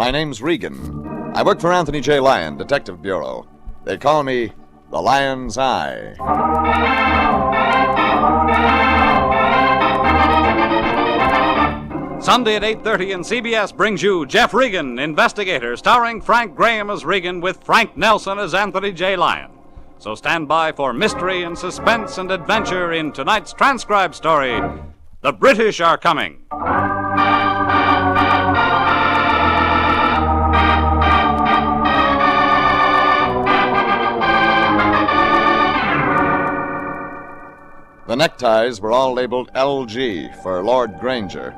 My name's Regan. I work for Anthony J. Lyon, Detective Bureau. They call me the Lion's Eye. Sunday at 8:30 and CBS brings you Jeff Regan, Investigator, starring Frank Graham as Regan with Frank Nelson as Anthony J. Lyon. So stand by for mystery and suspense and adventure in tonight's transcribed story, The British Are Coming. The neckties were all labeled LG for Lord Granger.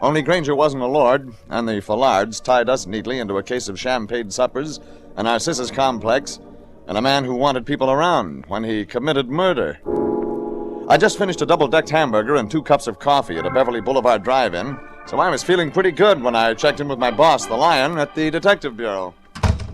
Only Granger wasn't a lord, and the Fallards tied us neatly into a case of champagne suppers, a Narcissus complex, and a man who wanted people around when he committed murder. I just finished a double-decked hamburger and 2 cups of coffee at a Beverly Boulevard drive-in, so I was feeling pretty good when I checked in with my boss, the Lion, at the Detective Bureau.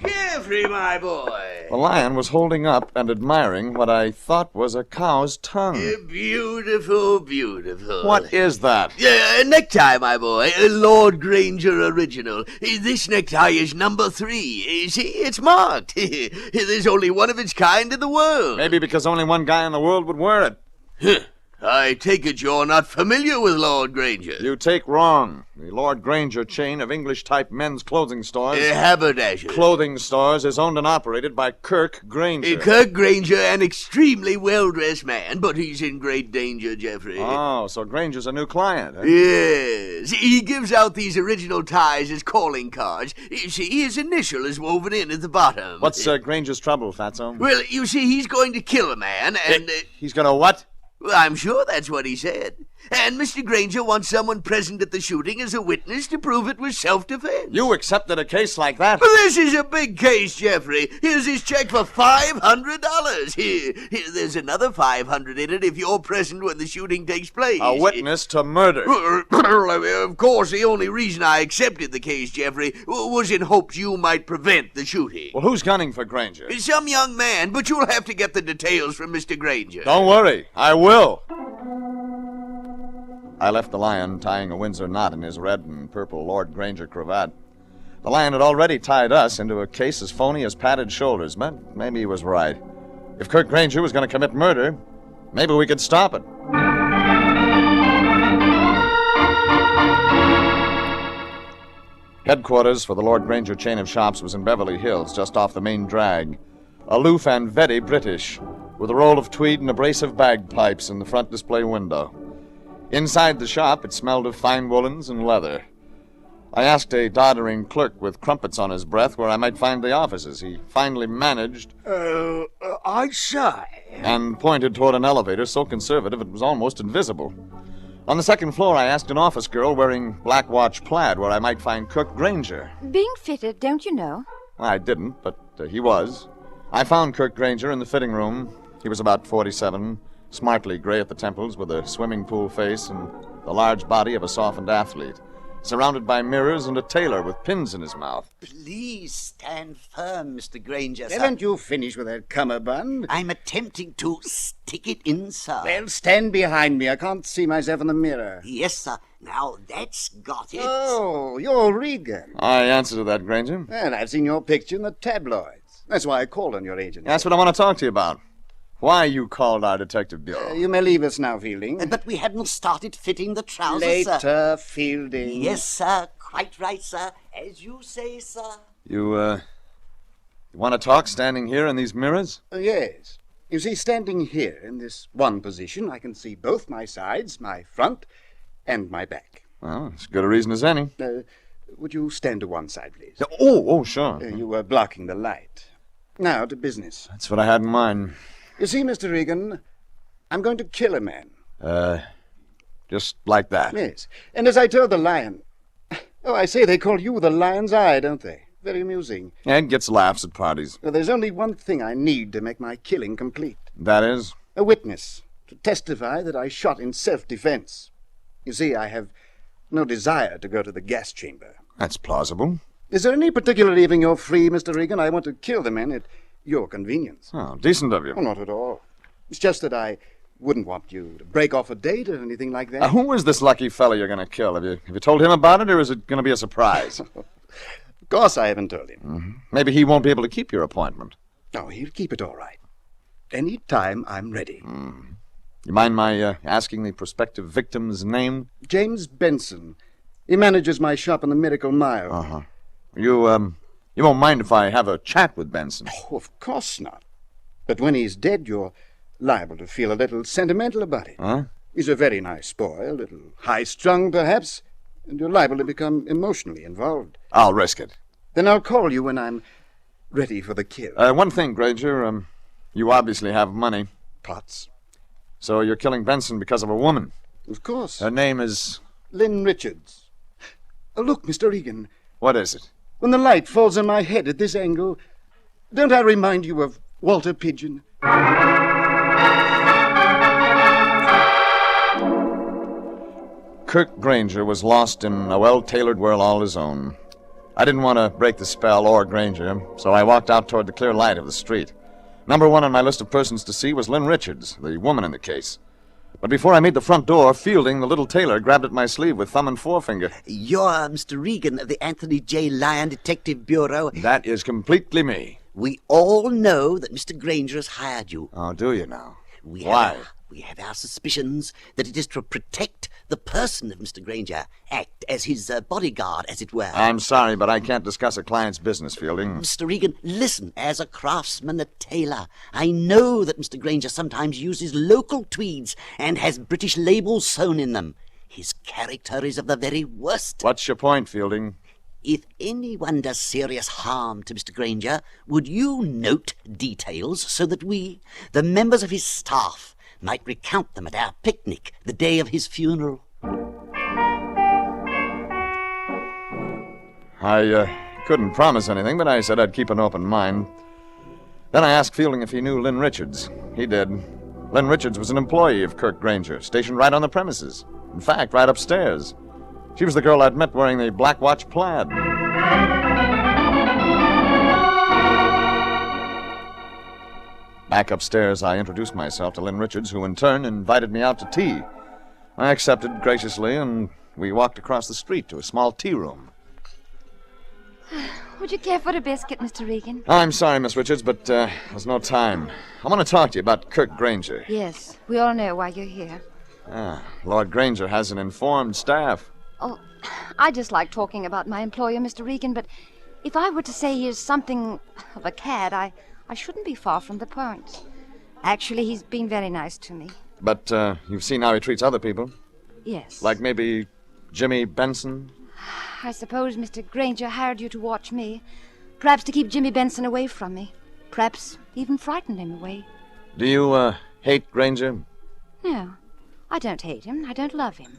Jeffrey, my boy. The Lion was holding up and admiring what I thought was a cow's tongue. Beautiful, beautiful. What is that? A necktie, my boy. A Lord Granger original. This necktie is number 3. See, it's marked. There's only one of its kind in the world. Maybe because only one guy in the world would wear it. I take it you're not familiar with Lord Granger. You take wrong. The Lord Granger chain of English-type men's clothing stores... haberdasher. Clothing stores is owned and operated by Kirk Granger. Kirk Granger, an extremely well-dressed man, but he's in great danger, Jeffrey. Oh, so Granger's a new client, eh? Yes. He gives out these original ties as calling cards. You see, his initial is woven in at the bottom. What's Granger's trouble, Fatso? Well, you see, he's going to kill a man, and... He's gonna what? Well, I'm sure that's what he said. And Mr. Granger wants someone present at the shooting as a witness to prove it was self-defense. You accepted a case like that? Well, this is a big case, Jeffrey. Here's his check for $500. Here, there's another $500 in it if you're present when the shooting takes place. A witness to murder. Of course, the only reason I accepted the case, Jeffrey, was in hopes you might prevent the shooting. Well, who's gunning for Granger? Some young man, but you'll have to get the details from Mr. Granger. Don't worry, I will. I left the Lion tying a Windsor knot in his red and purple Lord Granger cravat. The Lion had already tied us into a case as phony as padded shoulders, but maybe he was right. If Kirk Granger was going to commit murder, maybe we could stop it. Headquarters for the Lord Granger chain of shops was in Beverly Hills, just off the main drag. Aloof and very British, with a roll of tweed and abrasive bagpipes in the front display window. Inside the shop, it smelled of fine woolens and leather. I asked a doddering clerk with crumpets on his breath where I might find the offices. He finally managed... I say... and pointed toward an elevator so conservative it was almost invisible. On the second floor, I asked an office girl wearing black watch plaid where I might find Kirk Granger. Being fitted, don't you know? I didn't, but he was. I found Kirk Granger in the fitting room. He was about 47, smartly gray at the temples with a swimming pool face and the large body of a softened athlete, surrounded by mirrors and a tailor with pins in his mouth. Please stand firm, Mr. Granger, sir. Haven't you finished with that cummerbund? I'm attempting to stick it in, sir. Well, stand behind me. I can't see myself in the mirror. Yes, sir. Now that's got it. Oh, you're Regan. I answer to that, Granger. Well, I've seen your picture in the tabloids. That's why I called on your agency. That's what I want to talk to you about. Why you called our detective bureau. You may leave us now, Fielding. But we hadn't started fitting the trousers, Later, sir. Fielding. Yes, sir. Quite right, sir. As you say, sir. You want to talk standing here in these mirrors? Yes. You see, standing here in this one position, I can see both my sides, my front, and my back. Well, as good a reason as any. Would you stand to one side, please? Oh, sure. You were blocking the light. Now, to business. That's what I had in mind. You see, Mr. Regan, I'm going to kill a man. Just like that. Yes. And as I told the Lion... Oh, I say they call you the Lion's Eye, don't they? Very amusing. And gets laughs at parties. Well, there's only one thing I need to make my killing complete. That is? A witness to testify that I shot in self-defense. You see, I have no desire to go to the gas chamber. That's plausible. Is there any particular evening you're free, Mr. Regan? I want to kill the men at your convenience. Oh, decent of you. Oh, not at all. It's just that I wouldn't want you to break off a date or anything like that. Who is this lucky fellow you're going to kill? Have you told him about it, or is it going to be a surprise? course I haven't told him. Mm-hmm. Maybe he won't be able to keep your appointment. Oh, he'll keep it all right. Any time I'm ready. You mind my asking the prospective victim's name? James Benson. He manages my shop on the Miracle Mile. Uh-huh. You won't mind if I have a chat with Benson? Oh, of course not. But when he's dead, you're liable to feel a little sentimental about it. Huh? He's a very nice boy, a little high-strung, perhaps, and you're liable to become emotionally involved. I'll risk it. Then I'll call you when I'm ready for the kill. One thing, Granger, you obviously have money. Pots. So you're killing Benson because of a woman. Of course. Her name is... Lynn Richards. Look, Mr. Regan. What is it? When the light falls on my head at this angle, don't I remind you of Walter Pigeon? Kirk Granger was lost in a well-tailored world all his own. I didn't want to break the spell or Granger, so I walked out toward the clear light of the street. Number one on my list of persons to see was Lynn Richards, the woman in the case. But before I made the front door, Fielding, the little tailor, grabbed at my sleeve with thumb and forefinger. You're Mr. Regan of the Anthony J. Lyon Detective Bureau. That is completely me. We all know that Mr. Granger has hired you. Oh, do you now? Why? We have our suspicions that it is to protect the person of Mr. Granger, act as his bodyguard, as it were. I'm sorry, but I can't discuss a client's business, Fielding. Mr. Regan, listen, as a craftsman, a tailor, I know that Mr. Granger sometimes uses local tweeds and has British labels sewn in them. His character is of the very worst. What's your point, Fielding? If anyone does serious harm to Mr. Granger, would you note details so that we, the members of his staff, might recount them at our picnic the day of his funeral? I couldn't promise anything, but I said I'd keep an open mind. Then I asked Fielding if he knew Lynn Richards. He did. Lynn Richards was an employee of Kirk Granger, stationed right on the premises. In fact, right upstairs. She was the girl I'd met wearing the Black Watch plaid. Back upstairs, I introduced myself to Lynn Richards, who in turn invited me out to tea. I accepted graciously, and we walked across the street to a small tea room. Would you care for a biscuit, Mr. Regan? I'm sorry, Miss Richards, but there's no time. I want to talk to you about Kirk Granger. Yes, we all know why you're here. Lord Granger has an informed staff. Oh, I just like talking about my employer, Mr. Regan, but if I were to say he is something of a cad, I shouldn't be far from the point. Actually, he's been very nice to me. But you've seen how he treats other people? Yes. Like maybe Jimmy Benson? I suppose Mr. Granger hired you to watch me. Perhaps to keep Jimmy Benson away from me. Perhaps even frighten him away. Do you hate Granger? No, I don't hate him. I don't love him.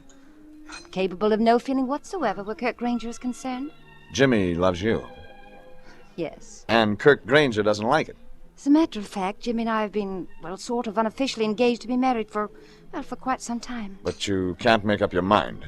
I'm capable of no feeling whatsoever where Kirk Granger is concerned. Jimmy loves you. Yes. And Kirk Granger doesn't like it. As a matter of fact, Jimmy and I have been, sort of unofficially engaged to be married for quite some time. But you can't make up your mind.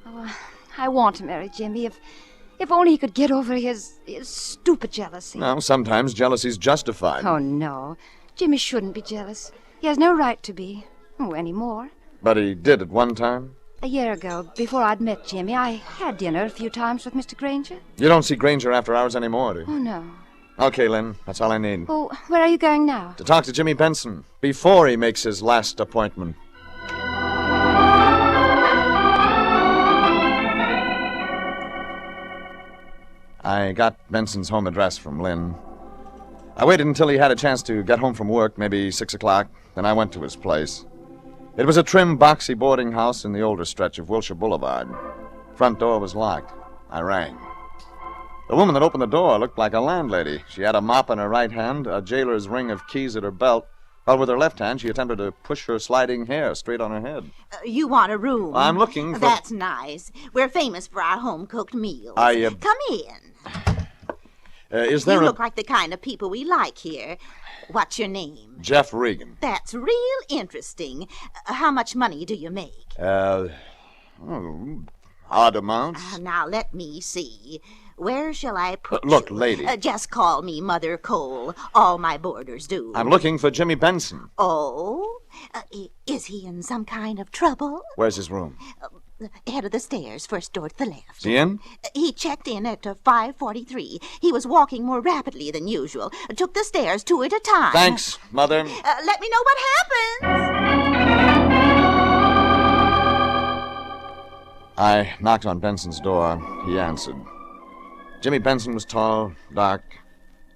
Oh, I want to marry Jimmy if only he could get over his stupid jealousy. No, sometimes jealousy's justified. Oh, no. Jimmy shouldn't be jealous. He has no right to be. Anymore. But he did at one time? A year ago, before I'd met Jimmy, I had dinner a few times with Mr. Granger. You don't see Granger after hours anymore, do you? Oh, no. Okay, Lynn, that's all I need. Oh, where are you going now? To talk to Jimmy Benson, before he makes his last appointment. I got Benson's home address from Lynn. I waited until he had a chance to get home from work, maybe 6 o'clock, then I went to his place. It was a trim, boxy boarding house in the older stretch of Wilshire Boulevard. Front door was locked. I rang. The woman that opened the door looked like a landlady. She had a mop in her right hand, a jailer's ring of keys at her belt, while with her left hand she attempted to push her sliding hair straight on her head. You want a room? I'm looking for... That's nice. We're famous for our home-cooked meals. Come in. Is there You look like the kind of people we like here. What's your name? Jeff Regan. That's real interesting. How much money do you make? Odd amounts. Now, let me see. Where shall I put Look, you? lady. Just call me Mother Cole. All my boarders do. I'm looking for Jimmy Benson. Oh? Is he in some kind of trouble? Where's his room? Head of the stairs, first door to the left. Is he in? He checked in at 5:43. He was walking more rapidly than usual. Took the stairs 2 at a time. Thanks, Mother. Let me know what happens. I knocked on Benson's door. He answered. Jimmy Benson was tall, dark.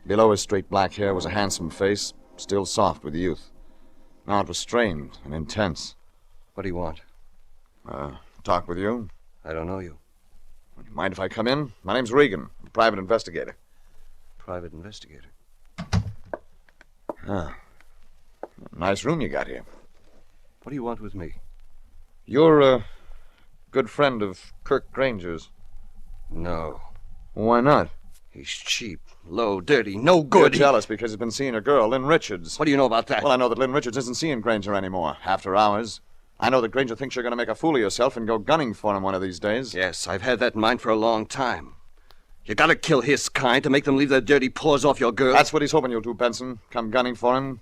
Below his straight black hair was a handsome face, still soft with youth. Now it was strained and intense. What do you want? Talk with you. I don't know you. Mind if I come in? My name's Regan, I'm a private investigator. Private investigator. Nice room you got here. What do you want with me? You're a good friend of Kirk Granger's. No. Why not? He's cheap, low, dirty, no good. You're jealous because he's been seeing a girl, Lynn Richards. What do you know about that? Well, I know that Lynn Richards isn't seeing Granger anymore, after hours. I know that Granger thinks you're going to make a fool of yourself and go gunning for him one of these days. Yes, I've had that in mind for a long time. You gotta kill his kind to make them leave their dirty paws off your girl. That's what he's hoping you'll do, Benson. Come gunning for him.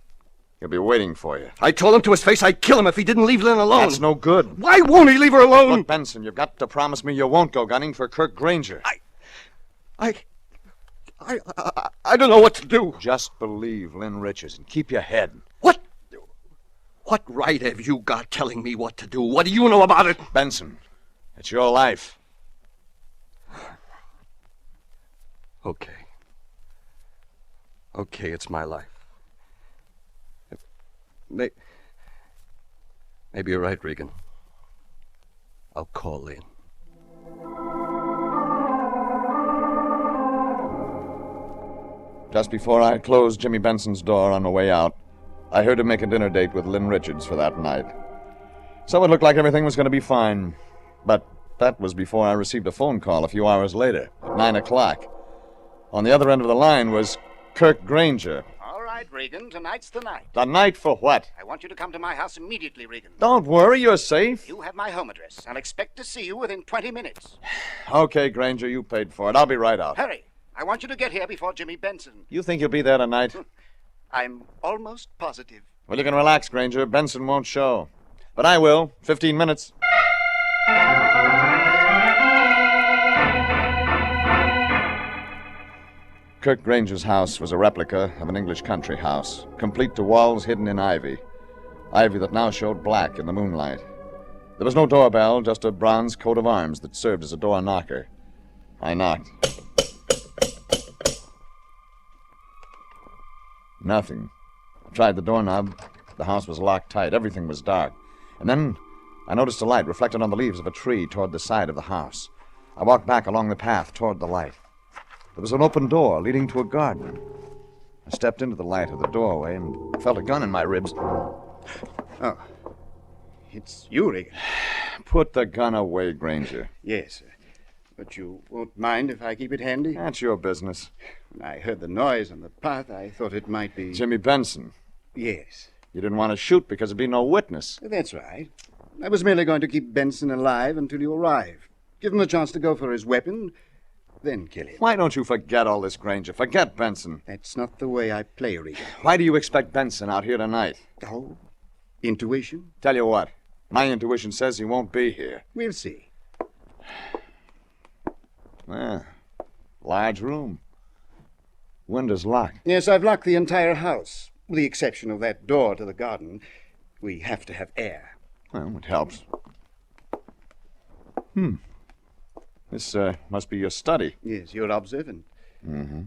He'll be waiting for you. I told him to his face I'd kill him if he didn't leave Lynn alone. That's no good. Why won't he leave her alone? Look, Benson, you've got to promise me you won't go gunning for Kirk Granger. I don't know what to do. Just believe Lynn Richards and keep your head. What right have you got telling me what to do? What do you know about it? Benson, it's your life. Okay. Okay, it's my life. Maybe you're right, Regan. I'll call Lynn. Just before I closed Jimmy Benson's door on the way out, I heard him make a dinner date with Lynn Richards for that night. So it looked like everything was going to be fine. But that was before I received a phone call a few hours later, at 9 o'clock. On the other end of the line was Kirk Granger. All right, Regan, tonight's the night. The night for what? I want you to come to my house immediately, Regan. Don't worry, you're safe. You have my home address. I'll expect to see you within 20 minutes. Okay, Granger, you paid for it. I'll be right out. Hurry. I want you to get here before Jimmy Benson. You think you'll be there tonight? I'm almost positive. Well, you can relax, Granger. Benson won't show. But I will. 15 minutes. Kirk Granger's house was a replica of an English country house, complete to walls hidden in ivy. Ivy that now showed black in the moonlight. There was no doorbell, just a bronze coat of arms that served as a door knocker. I knocked. Nothing. I tried the doorknob. The house was locked tight. Everything was dark. And then I noticed a light reflected on the leaves of a tree toward the side of the house. I walked back along the path toward the light. There was an open door leading to a garden. I stepped into the light of the doorway and felt a gun in my ribs. Oh. It's you, Regan. Put the gun away, Granger. Yes, sir. But you won't mind if I keep it handy? That's your business. When I heard the noise on the path, I thought it might be... Jimmy Benson. Yes. You didn't want to shoot because there'd be no witness. That's right. I was merely going to keep Benson alive until you arrive. Give him a chance to go for his weapon, then kill him. Why don't you forget all this, Granger? Forget Benson. That's not the way I play, Regan. Why do you expect Benson out here tonight? Oh, intuition? Tell you what, my intuition says he won't be here. We'll see. Large room. Windows locked. Yes, I've locked the entire house, with the exception of that door to the garden. We have to have air. Well, it helps. This must be your study. Yes, you're observant. Mm-hmm.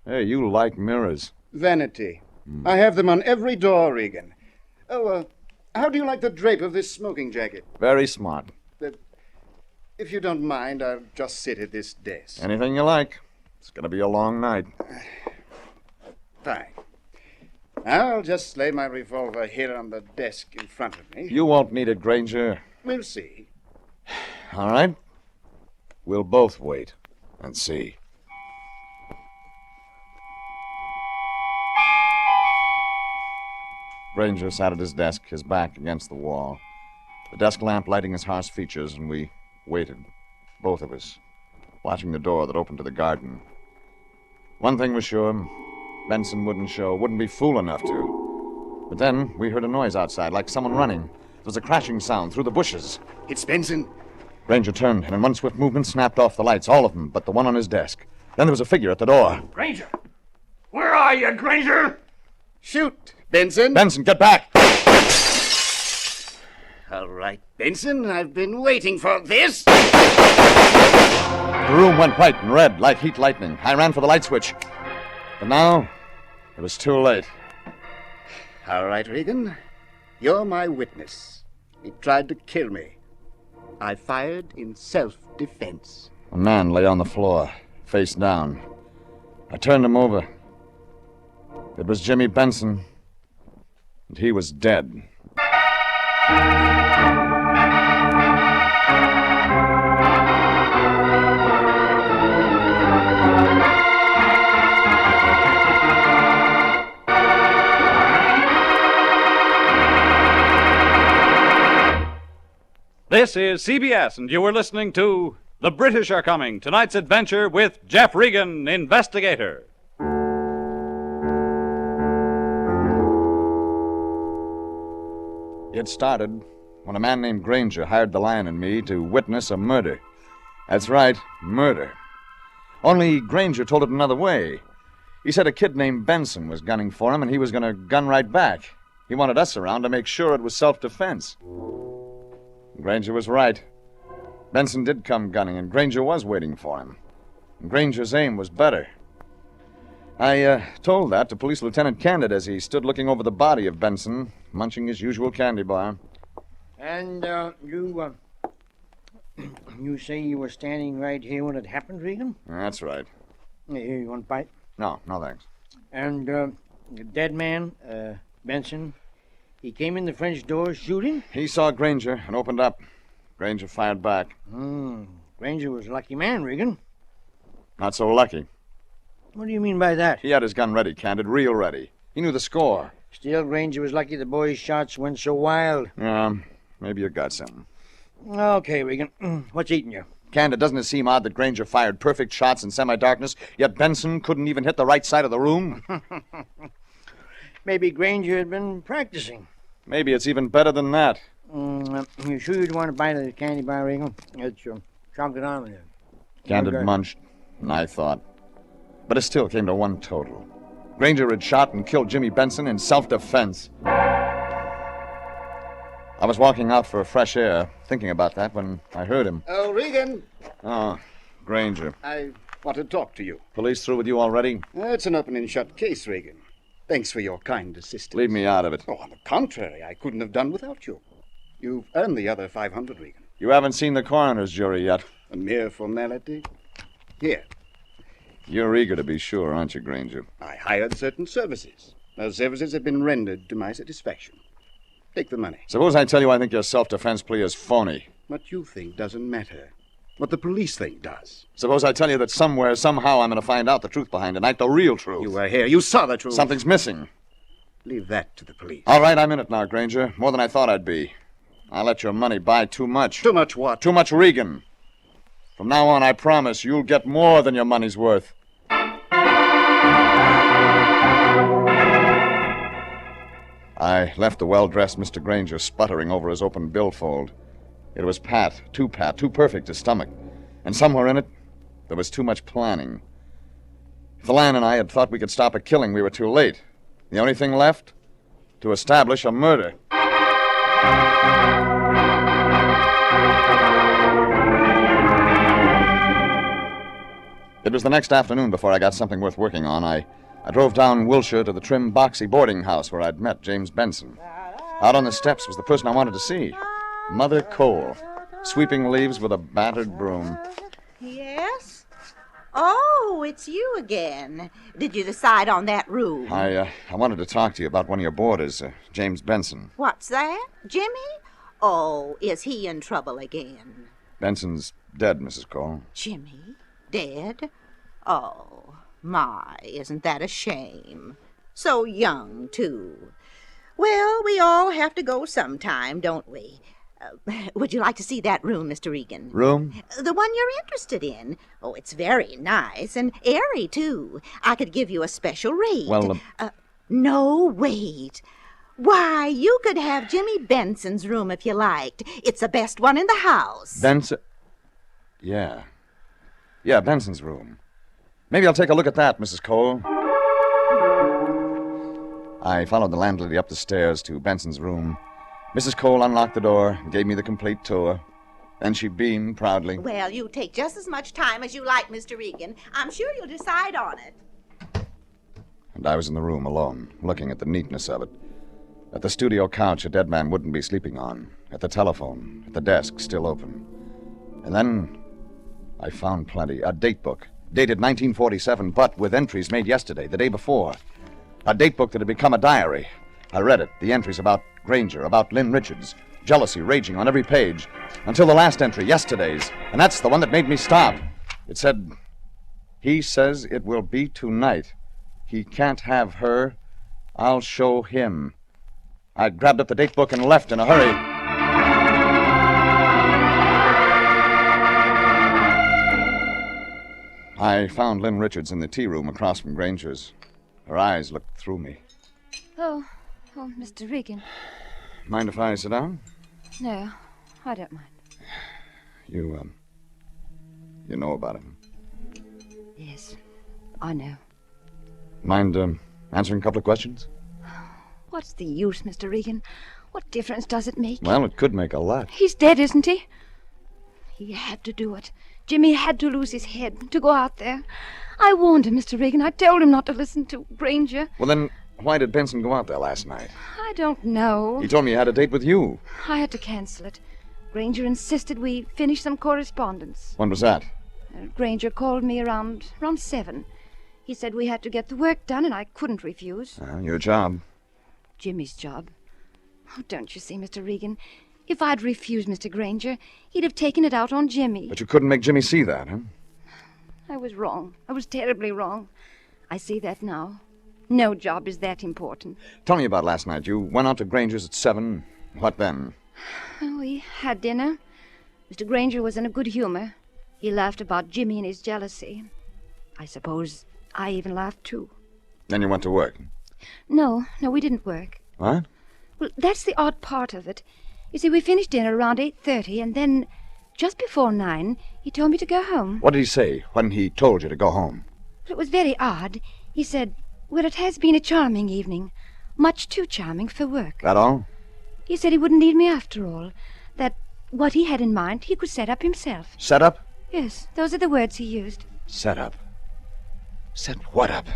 Hey, you like mirrors. Vanity. I have them on every door, Regan. Oh, how do you like the drape of this smoking jacket? Very smart. If you don't mind, I'll just sit at this desk. Anything you like. It's going to be a long night. Fine. I'll just lay my revolver here on the desk in front of me. You won't need it, Granger. We'll see. All right. We'll both wait and see. Granger sat at his desk, his back against the wall. The desk lamp lighting his harsh features, and we waited, both of us, watching the door that opened to the garden. One thing was sure, Benson wouldn't show, wouldn't be fool enough to. But then we heard a noise outside, like someone running. There was a crashing sound through the bushes. It's Benson. Granger turned and in one swift movement snapped off the lights, all of them but the one on his desk. Then there was a figure at the door. Granger! Where are you, Granger? Shoot, Benson. Benson, get back! All right, Benson, I've been waiting for this. The room went white and red like heat lightning. I ran for the light switch. But now, it was too late. All right, Regan. You're my witness. He tried to kill me. I fired in self-defense. A man lay on the floor, face down. I turned him over. It was Jimmy Benson, and he was dead. This is CBS, and you were listening to The British Are Coming, tonight's adventure with Jeff Regan, Investigator. It started when a man named Granger hired the Lion and me to witness a murder. That's right, murder. Only Granger told it another way. He said a kid named Benson was gunning for him, and he was going to gun right back. He wanted us around to make sure it was self-defense. Granger was right. Benson did come gunning, and Granger was waiting for him. And Granger's aim was better. I told that to Police Lieutenant Canto as he stood looking over the body of Benson, munching his usual candy bar. And, you say you were standing right here when it happened, Regan? That's right. Here, you want a bite? No, thanks. And, the dead man, Benson, he came in the French door shooting? He saw Granger and opened up. Granger fired back. Granger was a lucky man, Regan. Not so lucky. What do you mean by that? He had his gun ready, Candid, real ready. He knew the score. Still, Granger was lucky the boy's shots went so wild. Maybe you got something. Okay, Regan. What's eating you? Candid, doesn't it seem odd that Granger fired perfect shots in semi-darkness, yet Benson couldn't even hit the right side of the room? Maybe Granger had been practicing. Maybe it's even better than that. You sure you'd want a bite of the candy bar, Regan? It's chocolate almond. Candid munched, and I thought. But it still came to one total. Granger had shot and killed Jimmy Benson in self-defense. I was walking out for fresh air, thinking about that, when I heard him. Oh, Regan. Oh, Granger. I want to talk to you. Police through with you already? It's an open and shut case, Regan. Thanks for your kind assistance. Leave me out of it. Oh, on the contrary, I couldn't have done without you. You've earned the other 500, Regan. You haven't seen the coroner's jury yet. A mere formality. Here. You're eager to be sure, aren't you, Granger? I hired certain services. Those services have been rendered to my satisfaction. Take the money. Suppose I tell you I think your self-defense plea is phony. What you think doesn't matter. What the police think does. Suppose I tell you that somewhere, somehow, I'm going to find out the truth behind tonight, the real truth. You were here. You saw the truth. Something's missing. Leave that to the police. All right, I'm in it now, Granger. More than I thought I'd be. I let your money buy too much. Too much what? Too much Regan. From now on, I promise you'll get more than your money's worth. I left the well-dressed Mr. Granger sputtering over his open billfold. It was pat, too perfect to stomach. And somewhere in it, there was too much planning. If the Lion and I had thought we could stop a killing, we were too late. The only thing left? To establish a murder. It was the next afternoon before I got something worth working on. I drove down Wilshire to the trim, boxy boarding house where I'd met James Benson. Out on the steps was the person I wanted to see. Mother Cole, sweeping leaves with a battered broom. Yes? Oh, it's you again. Did you decide on that room? I wanted to talk to you about one of your boarders, James Benson. What's that? Jimmy? Oh, is he in trouble again? Benson's dead, Mrs. Cole. Jimmy? Dead? Oh, my, isn't that a shame? So young, too. Well, we all have to go sometime, don't we? Would you like to see that room, Mr. Regan? Room? The one you're interested in. Oh, it's very nice and airy, too. I could give you a special rate. Well, No, wait. Why, you could have Jimmy Benson's room if you liked. It's the best one in the house. Benson? Yeah. Yeah, Benson's room. Maybe I'll take a look at that, Mrs. Cole. I followed the landlady up the stairs to Benson's room. Mrs. Cole unlocked the door and gave me the complete tour. Then she beamed proudly. Well, you take just as much time as you like, Mr. Regan. I'm sure you'll decide on it. And I was in the room alone, looking at the neatness of it. At the studio couch a dead man wouldn't be sleeping on. At the telephone, at the desk still open. And then I found plenty. A date book, dated 1947, but with entries made yesterday, the day before. A date book that had become a diary. I read it, the entries about Granger, about Lynn Richards. Jealousy raging on every page. Until the last entry, yesterday's. And that's the one that made me stop. It said, "He says it will be tonight. He can't have her. I'll show him." I grabbed up the date book and left in a hurry. I found Lynn Richards in the tea room across from Granger's. Her eyes looked through me. Oh, Mr. Regan. Mind if I sit down? No, I don't mind. You know about him. Yes, I know. Mind answering a couple of questions? What's the use, Mr. Regan? What difference does it make? Well, it could make a lot. He's dead, isn't he? He had to do it. Jimmy had to lose his head to go out there. I warned him, Mr. Regan. I told him not to listen to Granger. Well, then, why did Benson go out there last night? I don't know. He told me he had a date with you. I had to cancel it. Granger insisted we finish some correspondence. When was that? Granger called me around 7. He said we had to get the work done, and I couldn't refuse. Your job. Jimmy's job. Oh, don't you see, Mr. Regan? If I'd refused Mr. Granger, he'd have taken it out on Jimmy. But you couldn't make Jimmy see that, huh? I was wrong. I was terribly wrong. I see that now. No job is that important. Tell me about last night. You went out to Granger's at 7. What then? We had dinner. Mr. Granger was in a good humor. He laughed about Jimmy and his jealousy. I suppose I even laughed, too. Then you went to work? No, we didn't work. What? Well, that's the odd part of it. You see, we finished dinner around 8:30, and then, just before 9, he told me to go home. What did he say when he told you to go home? It was very odd. He said, "Well, it has been a charming evening. Much too charming for work." That all? He said he wouldn't need me after all. That what he had in mind, he could set up himself. Set up? Yes, those are the words he used. Set up? Set what up?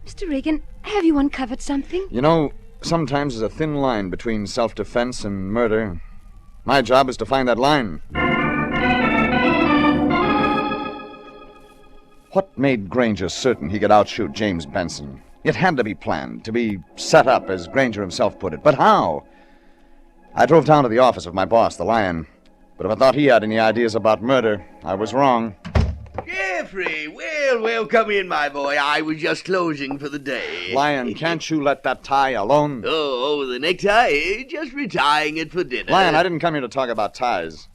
Mr. Regan, have you uncovered something? You know, sometimes there's a thin line between self-defense and murder. My job is to find that line. What made Granger certain he could outshoot James Benson? It had to be planned, to be set up, as Granger himself put it. But how? I drove down to the office of my boss, the Lion. But if I thought he had any ideas about murder, I was wrong. Jeffrey, well, come in, my boy. I was just closing for the day. Lion, can't you let that tie alone? Oh, the necktie? Just retying it for dinner. Lion, I didn't come here to talk about ties.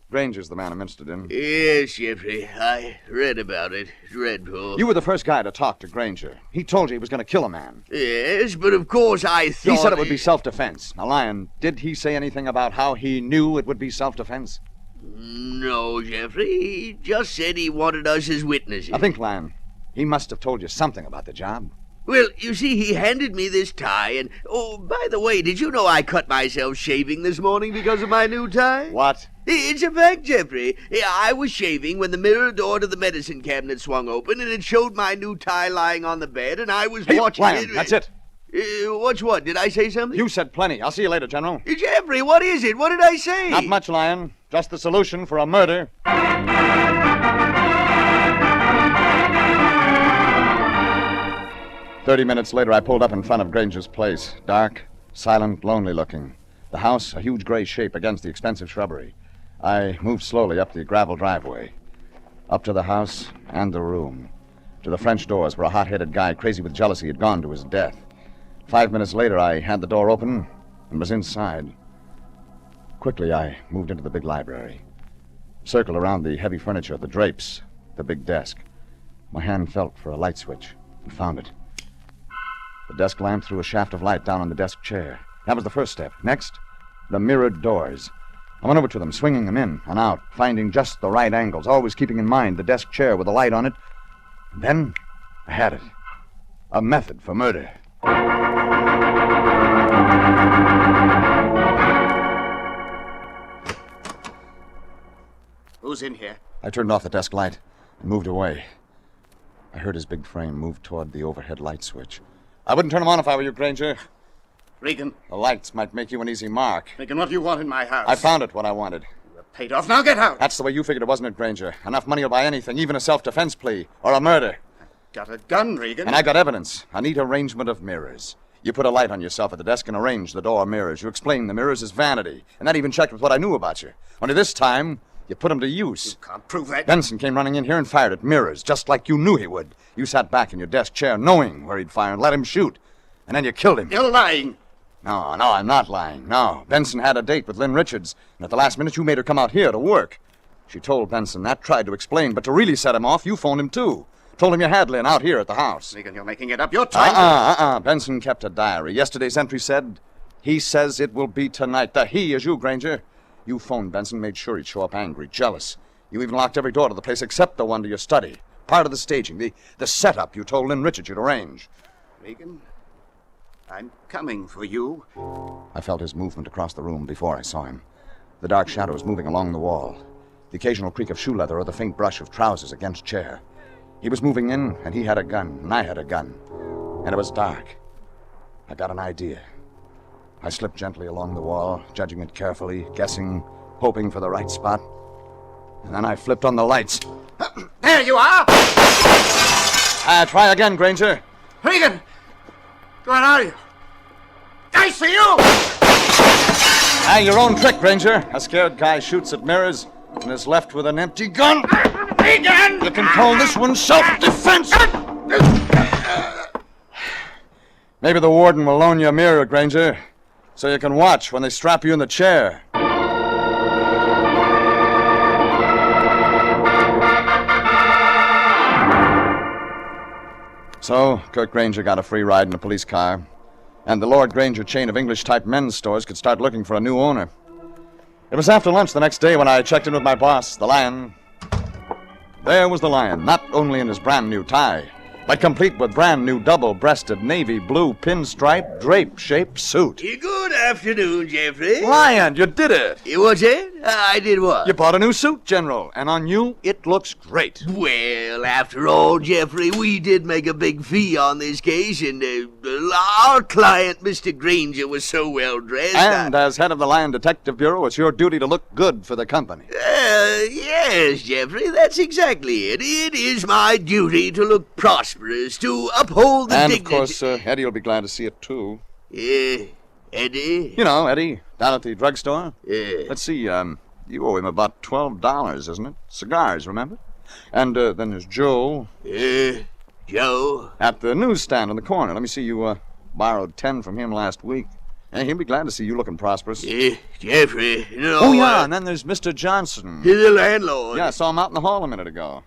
Granger's the man I'm interested in. Yes, Jeffrey. I read about it. Dreadful. You were the first guy to talk to Granger. He told you he was going to kill a man. Yes, but of course I thought... He said it would be self-defense. Now, Lion, did he say anything about how he knew it would be self-defense? No, Jeffrey. He just said he wanted us as witnesses. I think, Lion, he must have told you something about the job. Well, you see, he handed me this tie, and... Oh, by the way, did you know I cut myself shaving this morning because of my new tie? What? It's a fact, Jeffrey. I was shaving when the mirror door to the medicine cabinet swung open, and it showed my new tie lying on the bed, and I was watching Lion, it... that's it. What's what? Did I say something? You said plenty. I'll see you later, General. Jeffrey, what is it? What did I say? Not much, Lion. Just the solution for a murder. 30 minutes later, I pulled up in front of Granger's place. Dark, silent, lonely-looking. The house, a huge gray shape against the expensive shrubbery. I moved slowly up the gravel driveway. Up to the house and the room. To the French doors where a hot-headed guy crazy with jealousy had gone to his death. 5 minutes later, I had the door open and was inside. Quickly, I moved into the big library. Circled around the heavy furniture, the drapes, the big desk. My hand felt for a light switch and found it. The desk lamp threw a shaft of light down on the desk chair. That was the first step. Next, the mirrored doors. I went over to them, swinging them in and out, finding just the right angles, always keeping in mind the desk chair with a light on it. And then I had it. A method for murder. Who's in here? I turned off the desk light and moved away. I heard his big frame move toward the overhead light switch. I wouldn't turn them on if I were you, Granger. Regan. The lights might make you an easy mark. Regan, what do you want in my house? I found it, what I wanted. You're paid off. Now get out. That's the way you figured it, wasn't it, Granger? Enough money will buy anything, even a self-defense plea or a murder. Got a gun, Regan. And I got evidence. A neat arrangement of mirrors. You put a light on yourself at the desk and arranged the door mirrors. You explained the mirrors as vanity. And that even checked with what I knew about you. Only this time, you put them to use. You can't prove that. Benson came running in here and fired at mirrors, just like you knew he would. You sat back in your desk chair, knowing where he'd fire, and let him shoot. And then you killed him. You're lying. No, I'm not lying. No. Benson had a date with Lynn Richards, and at the last minute you made her come out here to work. She told Benson that, tried to explain, but to really set him off, you phoned him too. Told him you had Lynn out here at the house. Regan, you're making it up. You're trying Benson kept a diary. Yesterday's entry said, he says it will be tonight. The he is you, Granger. You phoned Benson, made sure he'd show up angry, jealous. You even locked every door to the place except the one to your study. Part of the staging, the setup you told Lynn Richards you'd arrange. Regan, I'm coming for you. I felt his movement across the room before I saw him. The dark shadows moving along the wall. The occasional creak of shoe leather or the faint brush of trousers against chair. He was moving in, and he had a gun, and I had a gun. And it was dark. I got an idea. I slipped gently along the wall, judging it carefully, guessing, hoping for the right spot. And then I flipped on the lights. There you are! Try again, Granger. Regan! Where are you? I see you! Your own trick, Granger. A scared guy shoots at mirrors and is left with an empty gun. Regan! You can call this one self-defense. Maybe the warden will loan you a mirror, Granger, so you can watch when they strap you in the chair. So, Kirk Granger got a free ride in a police car, and the Lord Granger chain of English-type men's stores could start looking for a new owner. It was after lunch the next day when I checked in with my boss, the Lion. There was the Lion, not only in his brand-new tie, but complete with brand-new double-breasted navy blue pinstripe drape-shaped suit. Good afternoon, Jeffrey. Lion, you did it! What's it? I did what? You bought a new suit, General, and on you, it looks great. Well, after all, Jeffrey, we did make a big fee on this case, and our client, Mr. Granger, was so well dressed. And as head of the Lion Detective Bureau, it's your duty to look good for the company. Yes, Jeffrey, that's exactly it. It is my duty to look prosperous, to uphold the dignity. And, of course, Eddie will be glad to see it, too. Eddie? You know, Eddie, down at the drugstore. Yeah. Let's see, you owe him about $12, isn't it? Cigars, remember? And then there's Joe. Joe? At the newsstand in the corner. Let me see, you borrowed 10 from him last week. And he'll be glad to see you looking prosperous. Jeffrey, no. Oh, yeah, and then there's Mr. Johnson. The landlord. Yeah, I saw him out in the hall a minute ago.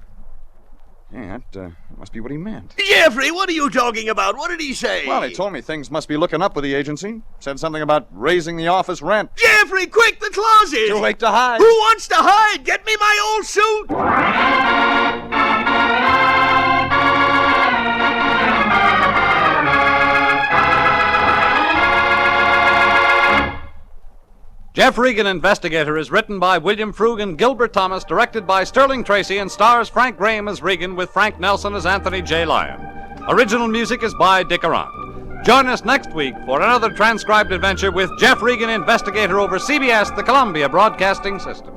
Yeah, that must be what he meant. Jeffrey, what are you talking about? What did he say? Well, he told me things must be looking up with the agency. Said something about raising the office rent. Jeffrey, quick, the closet! Too late to hide. Who wants to hide? Get me my old suit! Jeff Regan, Investigator, is written by William Froug and Gilbert Thomas, directed by Sterling Tracy, and stars Frank Graham as Regan with Frank Nelson as Anthony J. Lyon. Original music is by Dick Arant. Join us next week for another transcribed adventure with Jeff Regan, Investigator, over CBS, the Columbia Broadcasting System.